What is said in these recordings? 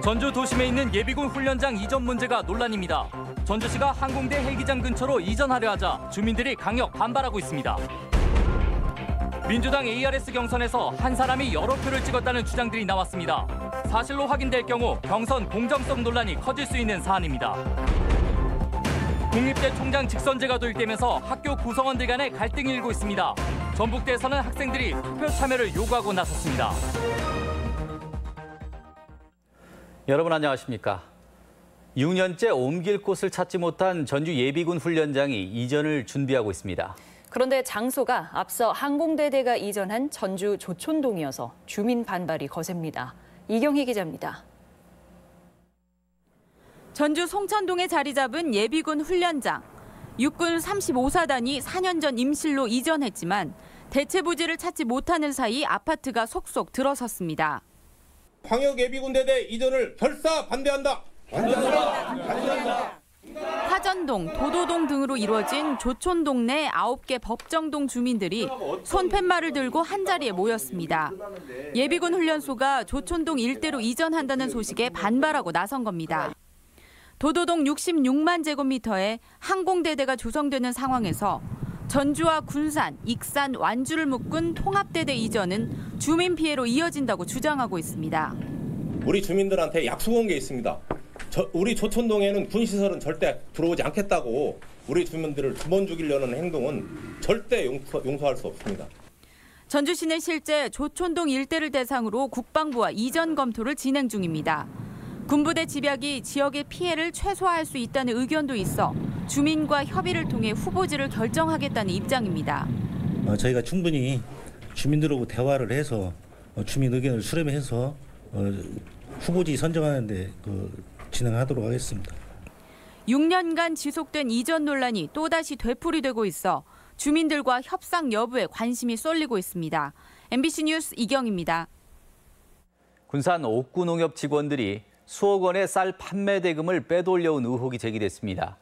전주 도심에 있는 예비군 훈련장 이전 문제가 논란입니다. 전주시가 항공대 헬기장 근처로 이전하려 하자 주민들이 강력 반발하고 있습니다. 민주당 ARS 경선에서 한 사람이 여러 표를 찍었다는 주장들이 나왔습니다. 사실로 확인될 경우 경선 공정성 논란이 커질 수 있는 사안입니다. 국립대 총장 직선제가 도입되면서 학교 구성원들 간의 갈등이 일고 있습니다. 전북대에서는 학생들이 투표 참여를 요구하고 나섰습니다. 여러분 안녕하십니까? 6년째 옮길 곳을 찾지 못한 전주 예비군 훈련장이 이전을 준비하고 있습니다. 그런데 장소가 앞서 항공대대가 이전한 전주 조촌동이어서 주민 반발이 거셉니다. 이경희 기자입니다. 전주 송천동에 자리 잡은 예비군 훈련장. 육군 35사단이 4년 전 임실로 이전했지만 대체 부지를 찾지 못하는 사이 아파트가 속속 들어섰습니다. 광역예비군대대 이전을 결사 반대한다. 반대한다. 화전동, 도도동 등으로 이루어진 조촌동 내 9개 법정동 주민들이 손팻말을 들고 한자리에 모였습니다. 예비군 훈련소가 조촌동 일대로 이전한다는 소식에 반발하고 나선 겁니다. 도도동 66만 제곱미터에 항공대대가 조성되는 상황에서 전주와 군산, 익산, 완주를 묶은 통합대대 이전은 주민 피해로 이어진다고 주장하고 있습니다. 우리 주민들한테 약속한 게 있습니다. 우리 조촌동에는 군시설은 절대 들어오지 않겠다고 우리 주민들을 두 번 죽이려는 행동은 절대 용서할 수 없습니다. 전주시는 실제 조촌동 일대를 대상으로 국방부와 이전 검토를 진행 중입니다. 군부대 집약이 지역의 피해를 최소화할 수 있다는 의견도 있어 주민과 협의를 통해 후보지를 결정하겠다는 입장입니다. 저희가 충분히 주민들하고 대화를 해서 주민 의견을 수렴해서 후보지 선정하는 데 진행하도록 하겠습니다. 6년간 지속된 이전 논란이 또다시 되풀이되고 있어 주민들과 협상 여부에 관심이 쏠리고 있습니다. MBC 뉴스 이경입니다. 군산 옥구농협 직원들이 수억 원의 쌀 판매 대금을 빼돌려온 의혹이 제기됐습니다.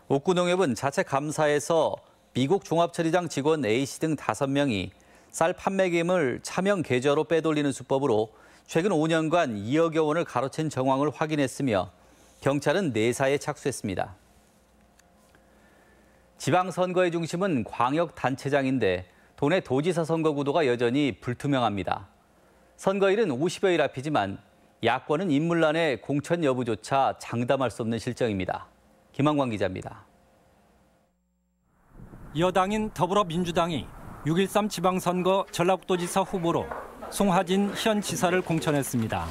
옥구농협은 자체 감사에서 미국 종합처리장 직원 A씨 등 5명이 쌀 판매금을 차명 계좌로 빼돌리는 수법으로 최근 5년간 2억여 원을 가로챈 정황을 확인했으며 경찰은 내사에 착수했습니다. 지방선거의 중심은 광역단체장인데 도내 도지사 선거 구도가 여전히 불투명합니다. 선거일은 50여일 앞이지만 야권은 인물란의 공천 여부조차 장담할 수 없는 실정입니다. 김한광 기자입니다. 여당인 더불어민주당이 6.13 지방선거 전라북도지사 후보로 송하진 현 지사를 공천했습니다.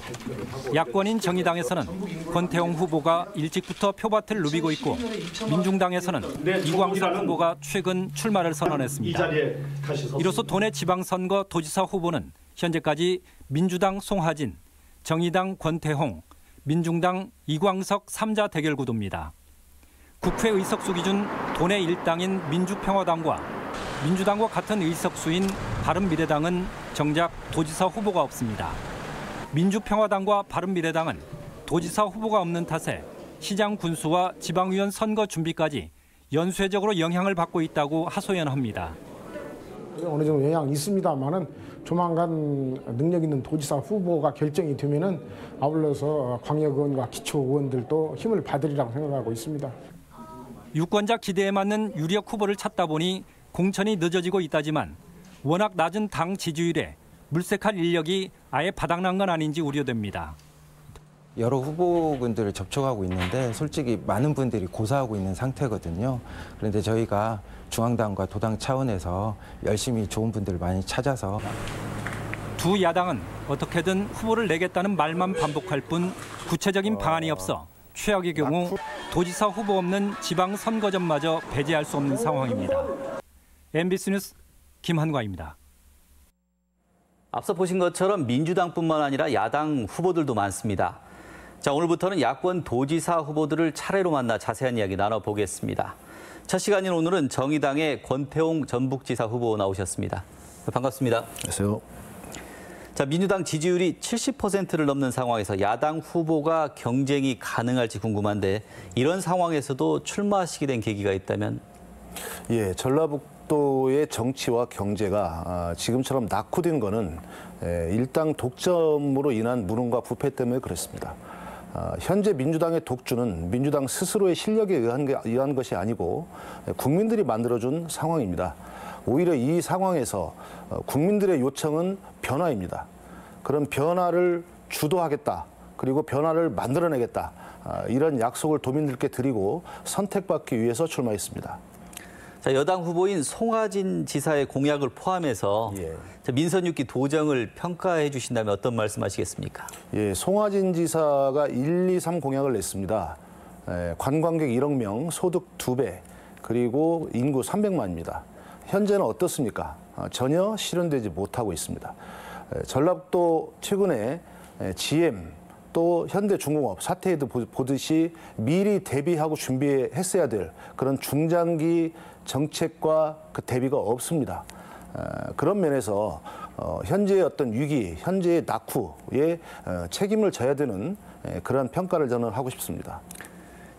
야권인 정의당에서는 권태홍 후보가 일찍부터 표밭을 누비고 있고 민중당에서는 이광석 후보가 최근 출마를 선언했습니다. 이로써 도내 지방선거 도지사 후보는 현재까지 민주당 송하진, 정의당 권태홍, 민중당 이광석 3자 대결 구도입니다. 국회 의석수 기준 도내 1당인 민주평화당과 민주당과 같은 의석수인 바른미래당은 정작 도지사 후보가 없습니다. 민주평화당과 바른미래당은 도지사 후보가 없는 탓에 시장 군수와 지방의원 선거 준비까지 연쇄적으로 영향을 받고 있다고 하소연합니다. 어느 정도 영향이 있습니다만은 조만간 능력 있는 도지사 후보가 결정이 되면은 아울러서 광역의원과 기초의원들도 힘을 받으리라고 생각하고 있습니다. 유권자 기대에 맞는 유력 후보를 찾다 보니 공천이 늦어지고 있다지만 워낙 낮은 당 지지율에 물색할 인력이 아예 바닥난 건 아닌지 우려됩니다. 여러 후보군들을 접촉하고 있는데 솔직히 많은 분들이 고사하고 있는 상태거든요. 그런데 저희가 중앙당과 도당 차원에서 열심히 좋은 분들을 많이 찾아서 두 야당은 어떻게든 후보를 내겠다는 말만 반복할 뿐 구체적인 방안이 없어 최악의 경우 도지사 후보 없는 지방선거전마저 배제할 수 없는 상황입니다. MBC 뉴스 김한과입니다. 앞서 보신 것처럼 민주당뿐만 아니라 야당 후보들도 많습니다. 자, 오늘부터는 야권 도지사 후보들을 차례로 만나 자세한 이야기 나눠보겠습니다. 첫 시간인 오늘은 정의당의 권태홍 전북지사 후보 나오셨습니다. 반갑습니다. 안녕하세요. 자, 민주당 지지율이 70%를 넘는 상황에서 야당 후보가 경쟁이 가능할지 궁금한데 이런 상황에서도 출마하시게 된 계기가 있다면? 예, 전라북도의 정치와 경제가 지금처럼 낙후된 거는 일당 독점으로 인한 무능과 부패 때문에 그렇습니다. 현재 민주당의 독주는 민주당 스스로의 실력에 의한 것이 아니고 국민들이 만들어준 상황입니다. 오히려 이 상황에서 국민들의 요청은 변화입니다. 그런 변화를 주도하겠다. 그리고 변화를 만들어내겠다. 이런 약속을 도민들께 드리고 선택받기 위해서 출마했습니다. 자, 여당 후보인 송하진 지사의 공약을 포함해서 민선 6기 도정을 평가해 주신다면 어떤 말씀하시겠습니까? 예, 송하진 지사가 1, 2, 3 공약을 냈습니다. 관광객 1억 명, 소득 2배, 그리고 인구 300만입니다. 현재는 어떻습니까? 전혀 실현되지 못하고 있습니다. 전라북도 최근에 GM 또 현대중공업 사태에도 보듯이 미리 대비하고 준비했어야 될 그런 중장기 정책과 그 대비가 없습니다. 그런 면에서 현재의 어떤 위기, 현재의 낙후에 책임을 져야 되는 그런 평가를 저는 하고 싶습니다.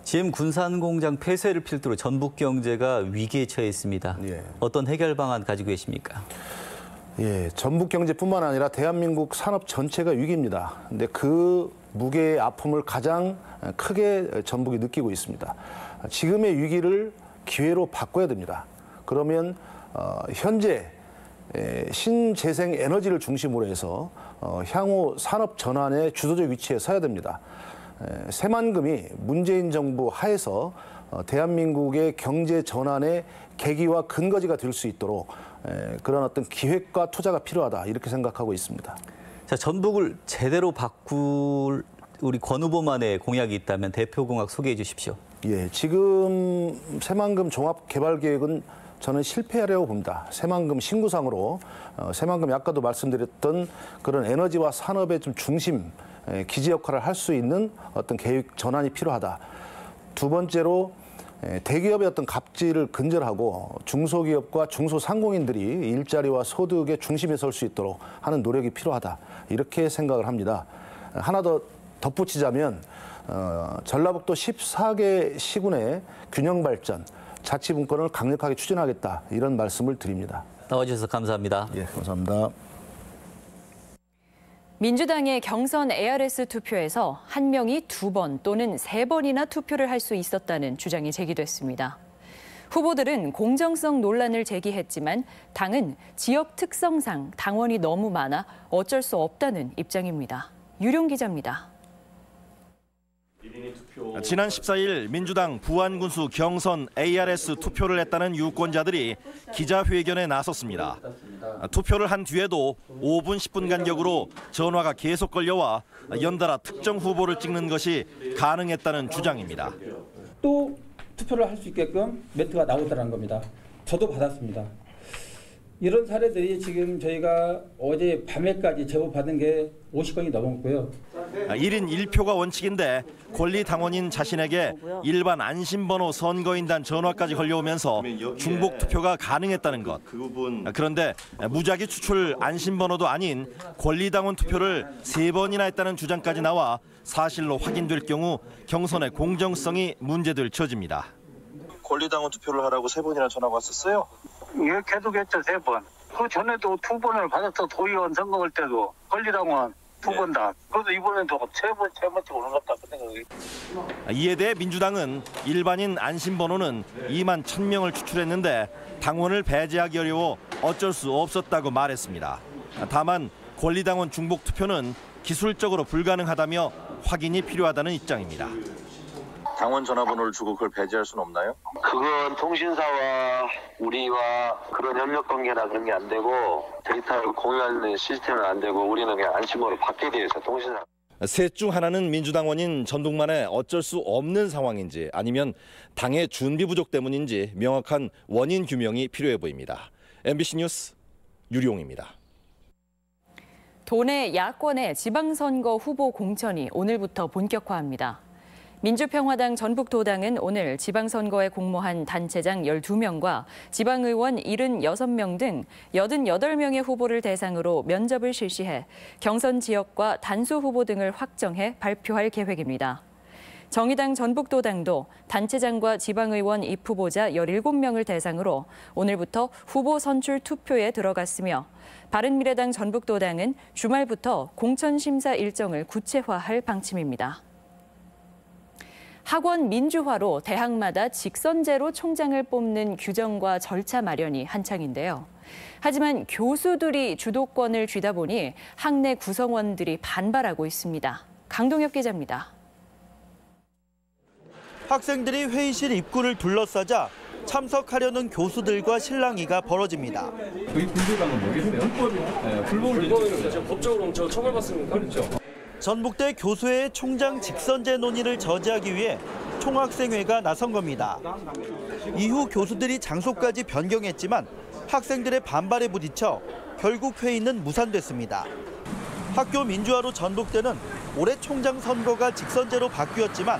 GM 군산공장 폐쇄를 필두로 전북 경제가 위기에 처해 있습니다. 어떤 해결 방안 가지고 계십니까? 예, 전북 경제뿐만 아니라 대한민국 산업 전체가 위기입니다. 근데 그 무게의 아픔을 가장 크게 전북이 느끼고 있습니다. 지금의 위기를 기회로 바꿔야 됩니다. 그러면 현재 신재생 에너지를 중심으로 해서 향후 산업 전환의 주도적 위치에 서야 됩니다. 새만금이 문재인 정부 하에서 대한민국의 경제 전환의 계기와 근거지가 될 수 있도록 그런 어떤 기획과 투자가 필요하다 이렇게 생각하고 있습니다. 자, 전북을 제대로 바꿀 우리 권 후보만의 공약이 있다면 대표 공약 소개해 주십시오. 예, 지금 새만금 종합개발계획은 저는 실패하려고 봅니다. 새만금 신구상으로 새만금이 아까도 말씀드렸던 그런 에너지와 산업의 좀 중심 기지 역할을 할 수 있는 어떤 계획 전환이 필요하다. 두 번째로 대기업의 어떤 갑질을 근절하고 중소기업과 중소상공인들이 일자리와 소득의 중심에 설 수 있도록 하는 노력이 필요하다. 이렇게 생각을 합니다. 하나 더 덧붙이자면 전라북도 14개 시군의 균형 발전, 자치분권을 강력하게 추진하겠다. 이런 말씀을 드립니다. 나와주셔서 감사합니다. 예, 감사합니다. 민주당의 경선 ARS 투표에서 한 명이 2번 또는 3번이나 투표를 할 수 있었다는 주장이 제기됐습니다. 후보들은 공정성 논란을 제기했지만 당은 지역 특성상 당원이 너무 많아 어쩔 수 없다는 입장입니다. 유룡 기자입니다. 지난 14일 민주당 부안군수 경선 ARS 투표를 했다는 유권자들이 기자회견에 나섰습니다. 투표를 한 뒤에도 5분 10분 간격으로 전화가 계속 걸려와 연달아 특정 후보를 찍는 것이 가능했다는 주장입니다. 또 투표를 할 수 있게끔 멘트가 나오더라는 겁니다. 저도 받았습니다. 이런 사례들이 지금 저희가 어제 밤에까지 제보받은 게 50건이 넘었고요. 1인 1표가 원칙인데 권리당원인 자신에게 일반 안심번호 선거인단 전화까지 걸려오면서 중복 투표가 가능했다는 것. 그런데 무작위 추출 안심번호도 아닌 권리당원 투표를 3번이나 했다는 주장까지 나와 사실로 확인될 경우 경선의 공정성이 문제될 처지입니다. 권리당원 투표를 하라고 3번이나 전화가 왔었어요? 예, 계속 했죠, 3번. 그 전에도 2번을 받았어, 도의원 선거할 때도. 권리당원 2번 다. 그래서 이번에도 3번째 오는 것 같다, 그 생각이. 이에 대해 민주당은 일반인 안심번호는 2만 1,000명을 추출했는데 당원을 배제하기 어려워 어쩔 수 없었다고 말했습니다. 다만 권리당원 중복 투표는 기술적으로 불가능하다며 확인이 필요하다는 입장입니다. 당원 전화번호를 주고 그걸 배제할 수는 없나요? 그건 통신사와 우리와 그런 협력 관계나 그런 게 안 되고 데이터를 공유하는 시스템은 안 되고 우리는 그냥 안심번호를 받게 돼 있어요, 통신사. 셋 중 하나는 민주당원인 전북만의 어쩔 수 없는 상황인지 아니면 당의 준비 부족 때문인지 명확한 원인 규명이 필요해 보입니다. MBC 뉴스 유룡입니다. 도내 야권의 지방선거 후보 공천이 오늘부터 본격화합니다. 민주평화당 전북도당은 오늘 지방선거에 공모한 단체장 12명과 지방의원 76명 등 88명의 후보를 대상으로 면접을 실시해 경선 지역과 단수 후보 등을 확정해 발표할 계획입니다. 정의당 전북도당도 단체장과 지방의원 입후보자 17명을 대상으로 오늘부터 후보 선출 투표에 들어갔으며 바른미래당 전북도당은 주말부터 공천심사 일정을 구체화할 방침입니다. 학원 민주화로 대학마다 직선제로 총장을 뽑는 규정과 절차 마련이 한창인데요. 하지만 교수들이 주도권을 쥐다 보니 학내 구성원들이 반발하고 있습니다. 강동엽 기자입니다. 학생들이 회의실 입구를 둘러싸자 참석하려는 교수들과 실랑이가 벌어집니다. 저희 분들과는 모르겠어요. 불법이죠. 법적으로 처벌받습니까? 그렇죠. 전북대 교수회의 총장 직선제 논의를 저지하기 위해 총학생회가 나선 겁니다. 이후 교수들이 장소까지 변경했지만 학생들의 반발에 부딪혀 결국 회의는 무산됐습니다. 학교 민주화로 전북대는 올해 총장 선거가 직선제로 바뀌었지만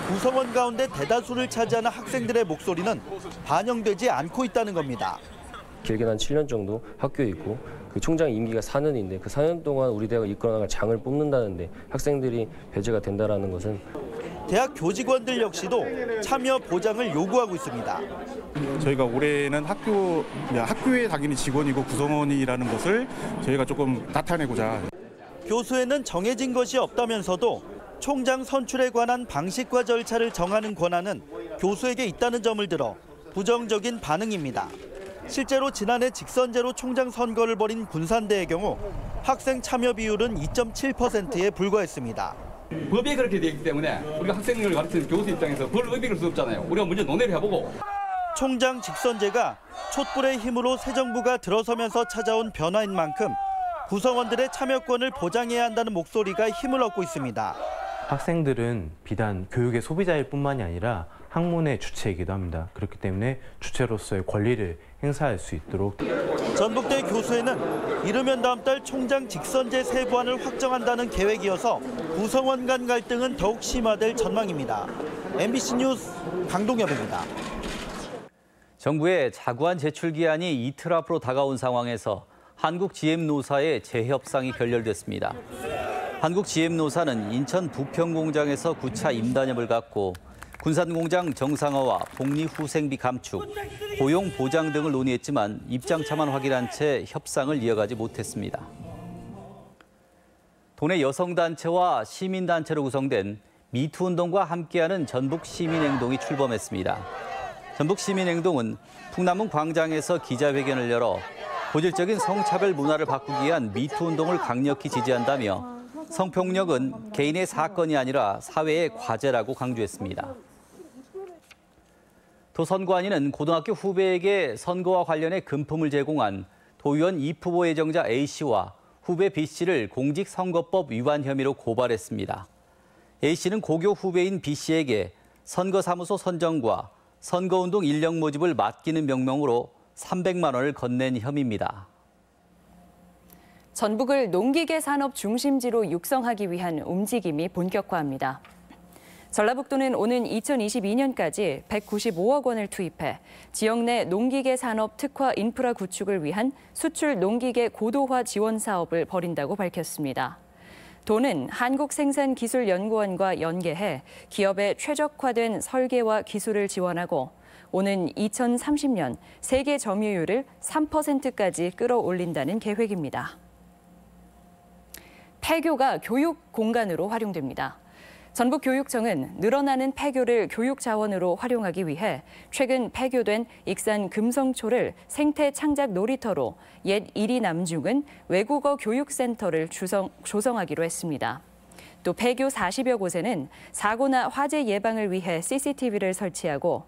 구성원 가운데 대다수를 차지하는 학생들의 목소리는 반영되지 않고 있다는 겁니다. 길게는 한 7년 정도 학교에 있고 그 총장 임기가 4년인데 그 4년 동안 우리 대학을 이끌어나갈 장을 뽑는다는데 학생들이 배제가 된다는 것은 대학 교직원들 역시도 참여 보장을 요구하고 있습니다. 저희가 올해는 학교에 당연히 직원이고 구성원이라는 것을 저희가 조금 나타내고자. 교수회는 정해진 것이 없다면서도 총장 선출에 관한 방식과 절차를 정하는 권한은 교수에게 있다는 점을 들어 부정적인 반응입니다. 실제로 지난해 직선제로 총장 선거를 벌인 군산대의 경우 학생 참여 비율은 2.7%에 불과했습니다. 법에 그렇게 되어 있기 때문에 우리가 학생을 가르치는 교수 입장에서 그걸 의미할 수 없잖아요. 우리가 먼저 논의를 해보고. 총장 직선제가 촛불의 힘으로 새 정부가 들어서면서 찾아온 변화인 만큼 구성원들의 참여권을 보장해야 한다는 목소리가 힘을 얻고 있습니다. 학생들은 비단 교육의 소비자일 뿐만이 아니라 학문의 주체이기도 합니다. 그렇기 때문에 주체로서의 권리를 행사할 수 있도록. 전북대 교수회는 이르면 다음 달 총장 직선제 세부안을 확정한다는 계획이어서 구성원 간 갈등은 더욱 심화될 전망입니다. MBC 뉴스 강동엽입니다. 정부의 자구안 제출 기한이 이틀 앞으로 다가온 상황에서 한국GM노사의 재협상이 결렬됐습니다. 한국GM노사는 인천 부평공장에서 9차 임단협을 갖고 군산공장 정상화와 복리후생비 감축, 고용 보장 등을 논의했지만 입장차만 확인한 채 협상을 이어가지 못했습니다. 도내 여성단체와 시민단체로 구성된 미투운동과 함께하는 전북시민행동이 출범했습니다. 전북시민행동은 풍남문 광장에서 기자회견을 열어 고질적인 성차별 문화를 바꾸기 위한 미투운동을 강력히 지지한다며 성폭력은 개인의 사건이 아니라 사회의 과제라고 강조했습니다. 도 선관위는 고등학교 후배에게 선거와 관련해 금품을 제공한 도의원 이프보 예정자 A씨와 후배 B씨를 공직선거법 위반 혐의로 고발했습니다. A씨는 고교 후배인 B씨에게 선거사무소 선정과 선거운동 인력 모집을 맡기는 명목으로 300만 원을 건넨 혐의입니다. 전북을 농기계 산업 중심지로 육성하기 위한 움직임이 본격화합니다. 전라북도는 오는 2022년까지 195억 원을 투입해 지역 내 농기계 산업 특화 인프라 구축을 위한 수출 농기계 고도화 지원 사업을 벌인다고 밝혔습니다. 도는 한국생산기술연구원과 연계해 기업의 최적화된 설계와 기술을 지원하고 오는 2030년 세계 점유율을 3%까지 끌어올린다는 계획입니다. 폐교가 교육 공간으로 활용됩니다. 전북교육청은 늘어나는 폐교를 교육 자원으로 활용하기 위해 최근 폐교된 익산 금성초를 생태 창작 놀이터로 옛 이리남중은 외국어 교육센터를 조성하기로 했습니다. 또 폐교 40여 곳에는 사고나 화재 예방을 위해 CCTV를 설치하고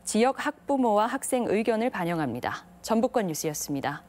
지역 학부모와 학생 의견을 반영합니다. 전북권 뉴스였습니다.